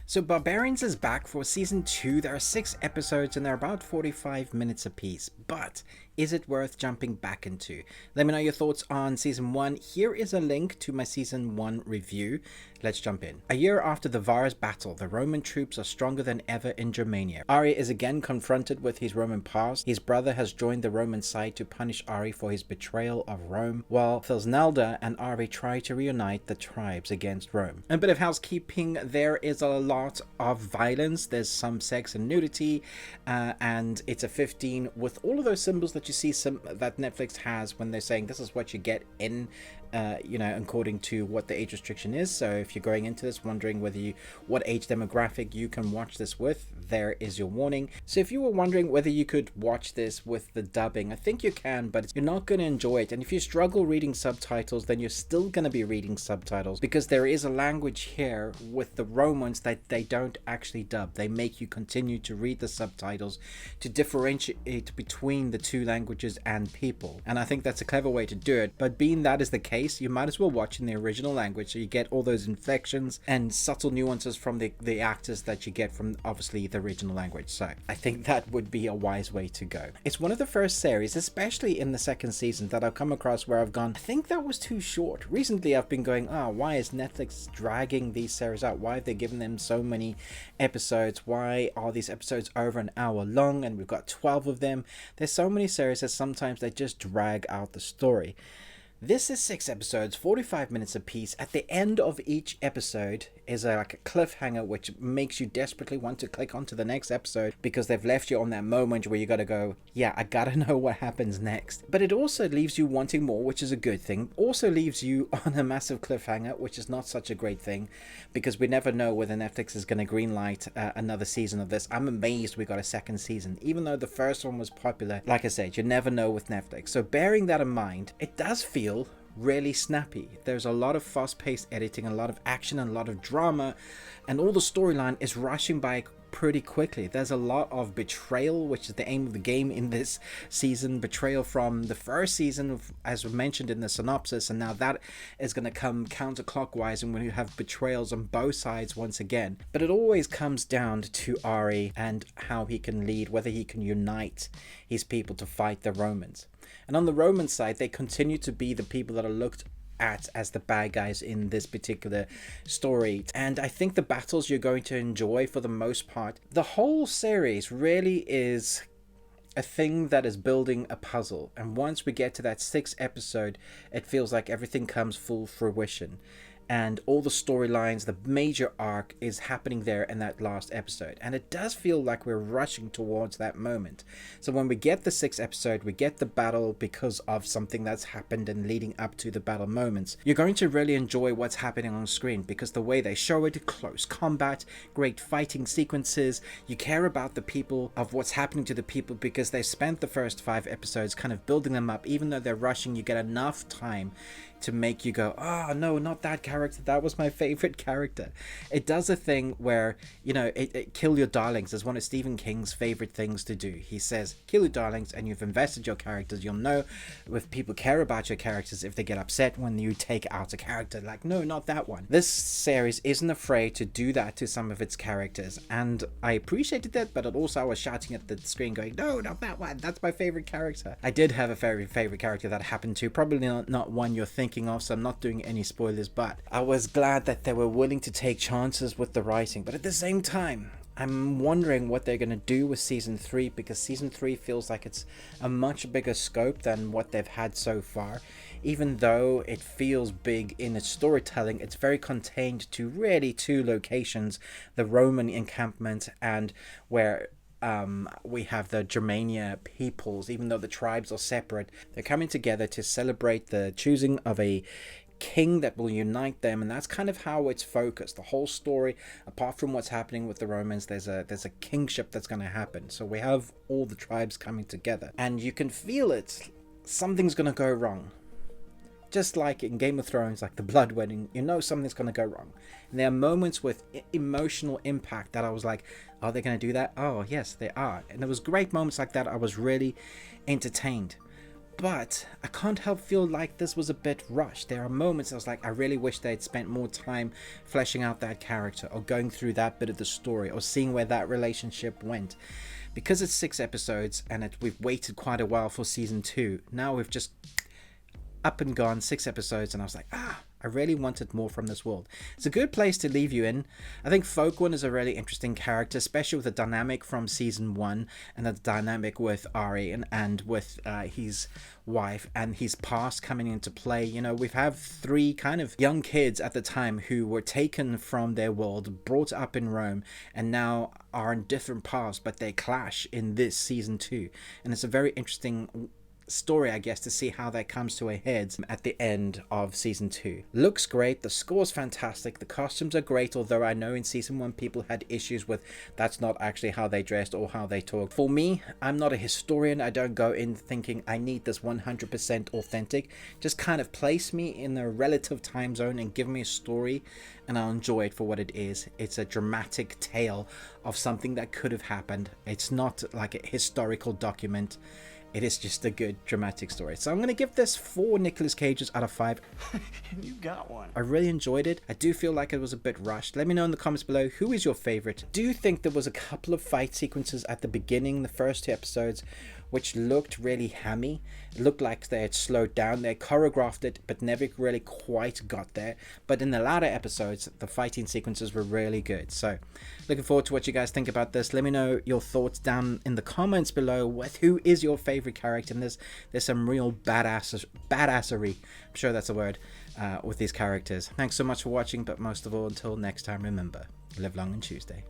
So Barbarians is back for season 2. There are 6 episodes and they're about 45 minutes apiece. But is it worth jumping back into? Let me know your thoughts on season 1. Here is a link to my season 1 review. Let's jump in. A year after the Varus Battle, the Roman troops are stronger than ever in Germania. Ari is again confronted with his Roman past. His brother has joined the Roman side to punish Ari for his betrayal of Rome, while Thusnelda and Ari try to reunite the tribes against Rome. A bit of housekeeping, there is a lot of violence. There's some sex and nudity, and it's a 15 with all of those symbols that you see that Netflix has when they're saying this is what you get in according to what the age restriction is. So if you're going into this wondering what age demographic you can watch this with, there is your warning. So if you were wondering whether you could watch this with the dubbing, I think you can, but you're not going to enjoy it. And if you struggle reading subtitles, then you're still going to be reading subtitles, because there is a language here with the Romans that they don't actually dub. They make you continue to read the subtitles to differentiate between the two languages and people. And I think that's a clever way to do it. But being that is the case, you might as well watch in the original language, so you get all those inflections and subtle nuances from the actors that you get from obviously the original language. So I think that would be a wise way to go. It's one of the first series, especially in the second season, that I've come across where I've gone, I think that was too short. Recently I've been going, why is Netflix dragging these series out? Why have they given them so many episodes? Why are these episodes over an hour long and we've got 12 of them? There's so many series that sometimes they just drag out the story. This is 6 episodes, 45 minutes apiece. At the end of each episode is like a cliffhanger, which makes you desperately want to click onto the next episode, because they've left you on that moment where you gotta go, yeah, I gotta know what happens next. But it also leaves you wanting more, which is a good thing. Also leaves you on a massive cliffhanger, which is not such a great thing, because we never know whether Netflix is gonna greenlight another season of this. I'm amazed we got a second season, even though the first one was popular. Like I said, you never know with Netflix. So bearing that in mind, it does feel really snappy. There's a lot of fast-paced editing, a lot of action, and a lot of drama, and all the storyline is rushing by pretty quickly. There's a lot of betrayal, which is the aim of the game in this season. Betrayal from the first season, as mentioned in the synopsis, and now that is going to come counterclockwise, and we have betrayals on both sides once again. But it always comes down to Ari and how he can lead, whether he can unite his people to fight the Romans. And on the Roman side, they continue to be the people that are looked at as the bad guys in this particular story. And I think the battles you're going to enjoy for the most part. The whole series really is a thing that is building a puzzle. And once we get to that 6th episode, it feels like everything comes full fruition. And all the storylines, the major arc is happening there in that last episode. And it does feel like we're rushing towards that moment. So when we get the 6th episode, we get the battle because of something that's happened and leading up to the battle moments. You're going to really enjoy what's happening on screen, because the way they show it, close combat, great fighting sequences. You care about the people, of what's happening to the people, because they spent the first 5 episodes kind of building them up. Even though they're rushing, you get enough time to make you go, no, not that character, that was my favorite character. It does a thing where, it kill your darlings is one of Stephen King's favorite things to do. He says, kill your darlings, and you've invested your characters. You'll know if people care about your characters if they get upset when you take out a character. Like, no, not that one. This series isn't afraid to do that to some of its characters, and I appreciated that, but also I was shouting at the screen going, no, not that one, that's my favorite character. I did have a very favorite character that happened to, probably not one you're thinking of, so I'm not doing any spoilers, but I was glad that they were willing to take chances with the writing. But at the same time, I'm wondering what they're going to do with season 3, because season 3 feels like it's a much bigger scope than what they've had so far. Even though it feels big in its storytelling, it's very contained to really 2 locations, the Roman encampment and where we have the Germania peoples. Even though the tribes are separate, they're coming together to celebrate the choosing of a king that will unite them, and that's kind of how it's focused. The whole story, apart from what's happening with the Romans, there's a kingship that's going to happen. So we have all the tribes coming together, and you can feel it. Something's going to go wrong. Just like in Game of Thrones, like the Blood Wedding, something's going to go wrong. And there are moments with emotional impact that I was like, are they going to do that? Oh, yes, they are. And there was great moments like that. I was really entertained. but I can't help feel like this was a bit rushed. There are moments I was like, I really wish they'd spent more time fleshing out that character, or going through that bit of the story, or seeing where that relationship went. Because it's 6 episodes and we've waited quite a while for season 2, now we've just up and gone 6 episodes, and I was like, I really wanted more from this world. It's a good place to leave you in. I think Folkwin is a really interesting character, especially with the dynamic from season 1 and the dynamic with Ari and with his wife and his past coming into play. You know, we have 3 kind of young kids at the time who were taken from their world, brought up in Rome, and now are in different paths, but they clash in this season 2. And it's a very interesting story, I guess, to see how that comes to a head at the end of season 2. Looks great, the score's fantastic, the costumes are great, although I know in season 1 people had issues with that's not actually how they dressed or how they talked. For me, I'm not a historian. I don't go in thinking I need this 100% authentic. Just kind of place me in a relative time zone and give me a story, and I'll enjoy it for what it is. It's a dramatic tale of something that could have happened. It's not like a historical document. It is just a good dramatic story. So I'm going to give this 4 Nicolas Cages out of 5. You got one. I really enjoyed it. I do feel like it was a bit rushed. Let me know in the comments below, who is your favorite? Do you think there was a couple of fight sequences at the beginning, the first 2 episodes, which looked really hammy? It looked like they had slowed down. They choreographed it, but never really quite got there. But in the latter episodes, the fighting sequences were really good. So looking forward to what you guys think about this. Let me know your thoughts down in the comments below with who is your favorite character in this. There's some real badassery, I'm sure that's a word, with these characters. Thanks so much for watching, but most of all, until next time, remember, live long and Tuesday.